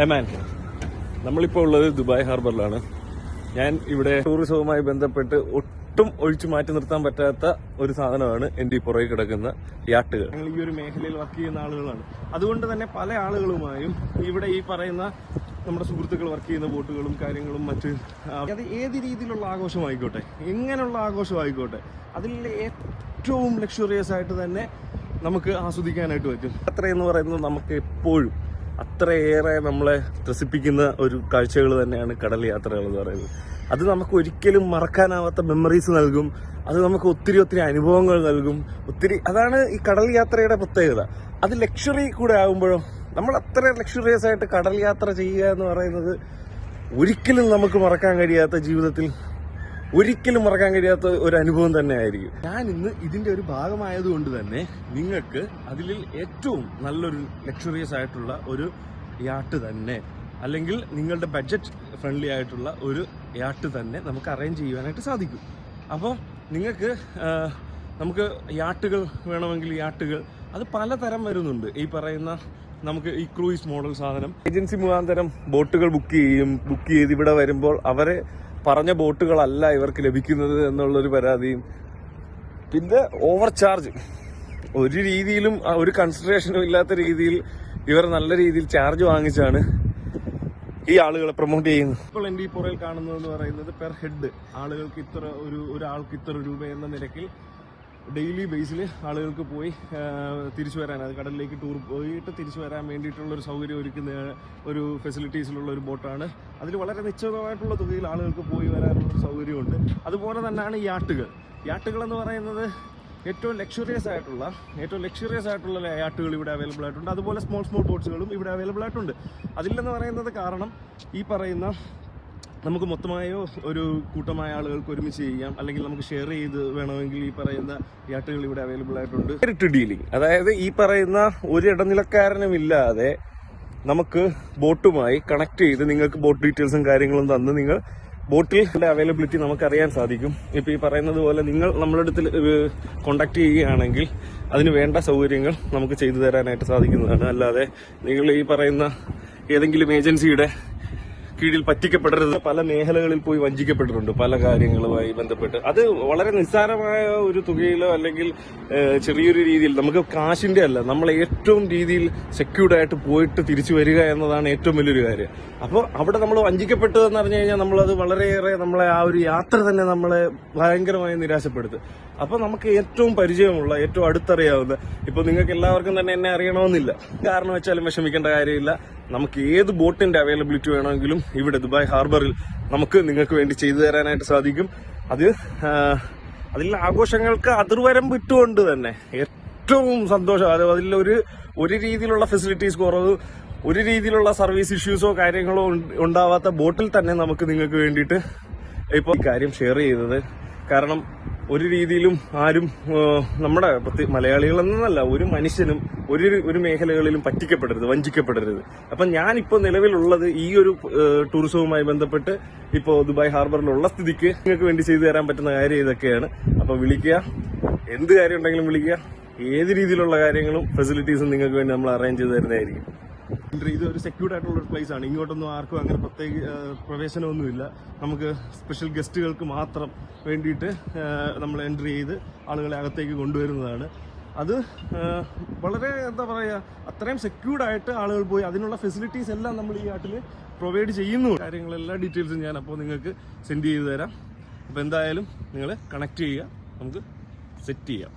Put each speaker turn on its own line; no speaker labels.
എമാൻ, നമ്മളിപ്പോൾ ഉള്ളത് ദുബായ് ഹാർബറിലാണ്. ഞാൻ ഇവിടെ ടൂറിസവുമായി ബന്ധപ്പെട്ട് ഒട്ടും ഒഴിച്ചു മാറ്റി നിർത്താൻ പറ്റാത്ത ഒരു സാധനമാണ് എൻ്റെ ഈ പുറകെ കിടക്കുന്ന യാട്ടുകൾ. ഞങ്ങൾ ഈ ഒരു മേഖലയിൽ വർക്ക് ചെയ്യുന്ന ആളുകളാണ്. അതുകൊണ്ട് തന്നെ പല ആളുകളുമായും ഇവിടെ ഈ പറയുന്ന നമ്മുടെ സുഹൃത്തുക്കൾ വർക്ക് ചെയ്യുന്ന ബോട്ടുകളും കാര്യങ്ങളും മറ്റ് അത് ഏത് രീതിയിലുള്ള ആഘോഷമായിക്കോട്ടെ, എങ്ങനെയുള്ള ആഘോഷമായിക്കോട്ടെ, അതിൽ ഏറ്റവും ലക്ഷറിയസ് ആയിട്ട് തന്നെ നമുക്ക് ആസ്വദിക്കാനായിട്ട് പറ്റും. യാത്ര എന്ന് പറയുന്നത് നമുക്ക് എപ്പോഴും അത്രയേറെ നമ്മളെ ത്രസിപ്പിക്കുന്ന ഒരു കാഴ്ചകൾ തന്നെയാണ് കടൽ യാത്രകൾ എന്ന് പറയുന്നത്. അത് നമുക്ക് ഒരിക്കലും മറക്കാനാവാത്ത മെമ്മറീസ് നൽകും. അത് നമുക്ക് ഒത്തിരി ഒത്തിരി അനുഭവങ്ങൾ നൽകും. അതാണ് ഈ കടൽ യാത്രയുടെ പ്രത്യേകത. അത് ലക്ഷറി കൂടെ ആകുമ്പോഴോ നമ്മൾ അത്ര ലക്ഷറിയസ് ആയിട്ട് കടൽ യാത്ര ചെയ്യുക എന്ന് പറയുന്നത് ഒരിക്കലും നമുക്ക് മറക്കാൻ കഴിയാത്ത, ജീവിതത്തിൽ ഒരിക്കലും മറക്കാൻ കഴിയാത്ത ഒരു അനുഭവം തന്നെ ആയിരിക്കും. ഞാൻ ഇന്ന് ഇതിന്റെ ഒരു ഭാഗമായതുകൊണ്ട് തന്നെ നിങ്ങൾക്ക് അതിൽ ഏറ്റവും നല്ലൊരു ലക്ഷറിയസ് ആയിട്ടുള്ള ഒരു യാട്ട് തന്നെ, അല്ലെങ്കിൽ നിങ്ങളുടെ ബഡ്ജറ്റ് ഫ്രണ്ട്ലി ആയിട്ടുള്ള ഒരു യാട്ട് തന്നെ നമുക്ക് അറേഞ്ച് ചെയ്യുവാനായിട്ട് സാധിക്കും. അപ്പോൾ നമുക്ക് യാട്ടുകൾ വേണമെങ്കിൽ യാട്ടുകൾ അത് പലതരം വരുന്നുണ്ട്. ഈ പറയുന്ന നമുക്ക് ഈ ക്രൂയിസ് മോഡൽ സാധനം ഏജൻസി മുഖാന്തരം ബോട്ടുകൾ ബുക്ക് ചെയ്ത് ഇവിടെ വരുമ്പോൾ അവരെ പറഞ്ഞ ബോട്ടുകളല്ല ഇവർക്ക് ലഭിക്കുന്നത് എന്നുള്ളൊരു പരാതിയും, പിന്നെ ഓവർ ചാർജ്, ഒരു രീതിയിലും ഒരു കൺസിഡറേഷനും ഇല്ലാത്ത രീതിയിൽ ഇവർ നല്ല രീതിയിൽ ചാർജ് വാങ്ങിച്ചാണ് ഈ ആളുകളെ പ്രൊമോട്ട് ചെയ്യുന്നത്. ഇപ്പോൾ എൻ്റെ ഈ പുറയിൽ കാണുന്നതെന്ന് പറയുന്നത് പെർ ഹെഡ് ആളുകൾക്ക് ഒരാൾക്ക് ഇത്ര രൂപ എന്ന നിരക്കിൽ ഡെയിലി ബേസിൽ ആളുകൾക്ക് പോയി തിരിച്ചു വരാൻ, അത് കടലിലേക്ക് ടൂർ പോയിട്ട് തിരിച്ചു വരാൻ വേണ്ടിയിട്ടുള്ള ഒരു സൗകര്യം ഒരുക്കുന്ന ഒരു ഫെസിലിറ്റീസിലുള്ള ഒരു ബോട്ടാണ്. അതിൽ വളരെ നിശ്ചിതമായിട്ടുള്ള തുകയിൽ ആളുകൾക്ക് പോയി വരാനുള്ള സൗകര്യമുണ്ട്. അതുപോലെ തന്നെയാണ് യാട്ടുകൾ എന്ന് പറയുന്നത് ഏറ്റവും ലക്ഷറിയസ് ആയിട്ടുള്ള യാട്ടുകൾ ഇവിടെ അവൈലബിൾ ആയിട്ടുണ്ട്. അതുപോലെ സ്മോൾ ബോട്ട്സുകളും ഇവിടെ അവൈലബിൾ ആയിട്ടുണ്ട്. അതില്ലെന്ന് പറയുന്നത് കാരണം ഈ പറയുന്ന നമുക്ക് മൊത്തമായോ ഒരു കൂട്ടമായ ആളുകൾക്ക് ഒരുമിച്ച് ചെയ്യാം, അല്ലെങ്കിൽ നമുക്ക് ഷെയർ ചെയ്ത് വേണമെങ്കിൽ ഈ പറയുന്ന യാട്ടുകൾ ഇവിടെ അവൈലബിൾ ആയിട്ടുണ്ട്. ഡയറക്റ്റ് ഡീലിംഗ്, അതായത് ഈ പറയുന്ന ഒരു ഇടനിലക്കാരനും ഇല്ലാതെ നമുക്ക് ബോട്ടുമായി കണക്ട് ചെയ്ത് നിങ്ങൾക്ക് ബോട്ട് ഡീറ്റെയിൽസും കാര്യങ്ങളും തന്ന് നിങ്ങൾ ബോട്ടിൽ അവൈലബിലിറ്റി നമുക്ക് അറിയാൻ സാധിക്കും. ഇപ്പൊ ഈ പറയുന്നത് പോലെ നിങ്ങൾ നമ്മുടെ അടുത്ത് കോണ്ടാക്ട് ചെയ്യുകയാണെങ്കിൽ അതിന് വേണ്ട സൗകര്യങ്ങൾ നമുക്ക് ചെയ്തു തരാനായിട്ട് സാധിക്കുന്നതാണ്. അല്ലാതെ നിങ്ങൾ ഈ പറയുന്ന ഏതെങ്കിലും ഏജൻസിയുടെ കീഴിൽ പറ്റിക്കപ്പെടരുത്. പല മേഖലകളിൽ പോയി വഞ്ചിക്കപ്പെട്ടിട്ടുണ്ട് പല കാര്യങ്ങളുമായി ബന്ധപ്പെട്ട്. അത് വളരെ നിസ്സാരമായ ഒരു തുകയിലോ അല്ലെങ്കിൽ ചെറിയൊരു രീതിയിൽ നമുക്ക് കാശിന്റെ അല്ല, നമ്മൾ ഏറ്റവും രീതിയിൽ സെക്യൂർഡ് ആയിട്ട് പോയിട്ട് തിരിച്ചു വരിക എന്നതാണ് ഏറ്റവും വലിയൊരു കാര്യം. അപ്പോൾ അവിടെ നമ്മൾ വഞ്ചിക്കപ്പെട്ടതെന്ന് പറഞ്ഞു കഴിഞ്ഞാൽ നമ്മളത് വളരെയേറെ നമ്മളെ ആ ഒരു യാത്ര തന്നെ നമ്മളെ ഭയങ്കരമായി നിരാശപ്പെടുത്തും. അപ്പൊ നമുക്ക് ഏറ്റവും പരിചയമുള്ള, ഏറ്റവും അടുത്തറിയാവുന്ന, ഇപ്പൊ നിങ്ങൾക്ക് എല്ലാവർക്കും തന്നെ എന്നെ അറിയണമെന്നില്ല, കാരണം വെച്ചാലും വിഷമിക്കേണ്ട കാര്യമില്ല. നമുക്ക് ഏത് ബോട്ടിന്റെ അവൈലബിലിറ്റി വേണമെങ്കിലും ഇവിടെ ദുബായ് ഹാർബറിൽ നിങ്ങൾക്ക് വേണ്ടി ചെയ്തു തരാനായിട്ട് സാധിക്കും. അതിൽ ആഘോഷങ്ങൾക്ക് അതിർവരം വിട്ടുകൊണ്ട് തന്നെ ഏറ്റവും സന്തോഷം, അതിൽ ഒരു രീതിയിലുള്ള ഫെസിലിറ്റീസ് കുറവ്, ഒരു രീതിയിലുള്ള സർവീസ് ഇഷ്യൂസോ കാര്യങ്ങളോ ഉണ്ടാവാത്ത ബോട്ടിൽ തന്നെ നിങ്ങൾക്ക് വേണ്ടിയിട്ട് ഇപ്പോൾ ഈ കാര്യം ഷെയർ ചെയ്തത്. കാരണം ഒരു രീതിയിലും ആരും നമ്മുടെ മലയാളികളെന്നല്ല, ഒരു മനുഷ്യനും ഒരു മേഖലകളിലും പറ്റിക്കപ്പെടരുത്, വഞ്ചിക്കപ്പെടരുത്. അപ്പൊ ഞാനിപ്പോ നിലവിലുള്ളത് ഈ ഒരു ടൂറിസവുമായി ബന്ധപ്പെട്ട് ഇപ്പോ ദുബായ് ഹാർബറിലുള്ള സ്ഥിതിക്ക് നിങ്ങൾക്ക് വേണ്ടി ചെയ്തു തരാൻ പറ്റുന്ന കാര്യം ഇതൊക്കെയാണ്. അപ്പൊ വിളിക്കുക, എന്ത് കാര്യം ഉണ്ടെങ്കിലും വിളിക്കുക. ഏത് രീതിയിലുള്ള കാര്യങ്ങളും ഫെസിലിറ്റീസും നിങ്ങൾക്ക് വേണ്ടി നമ്മൾ അറേഞ്ച് ചെയ്ത് തരുന്നതായിരിക്കും. ഇത് ഒരു സെക്യൂർഡ് ആയിട്ടുള്ള ഒരു പ്ലേസ് ആണ്. ഇങ്ങോട്ടൊന്നും ആർക്കും അങ്ങനെ പ്രത്യേക പ്രവേശനമൊന്നുമില്ല. നമുക്ക് സ്പെഷ്യൽ ഗസ്റ്റുകൾക്ക് മാത്രം വേണ്ടിയിട്ട് നമ്മൾ എൻട്രി ചെയ്ത് ആളുകളെ അകത്തേക്ക് കൊണ്ടുവരുന്നതാണ്. അത് വളരെ അത്രയും സെക്യൂർഡ് ആയിട്ട് ആളുകൾ പോയി അതിനുള്ള ഫെസിലിറ്റീസ് എല്ലാം നമ്മൾ ഈ നാട്ടിൽ പ്രൊവൈഡ് ചെയ്യുന്നു. കാര്യങ്ങളെല്ലാം ഡീറ്റെയിൽസും ഞാൻ അപ്പോൾ നിങ്ങൾക്ക് സെൻഡ് ചെയ്ത് തരാം. അപ്പോൾ എന്തായാലും നിങ്ങൾ കണക്ട് ചെയ്യുക, നമുക്ക് സെറ്റ് ചെയ്യാം.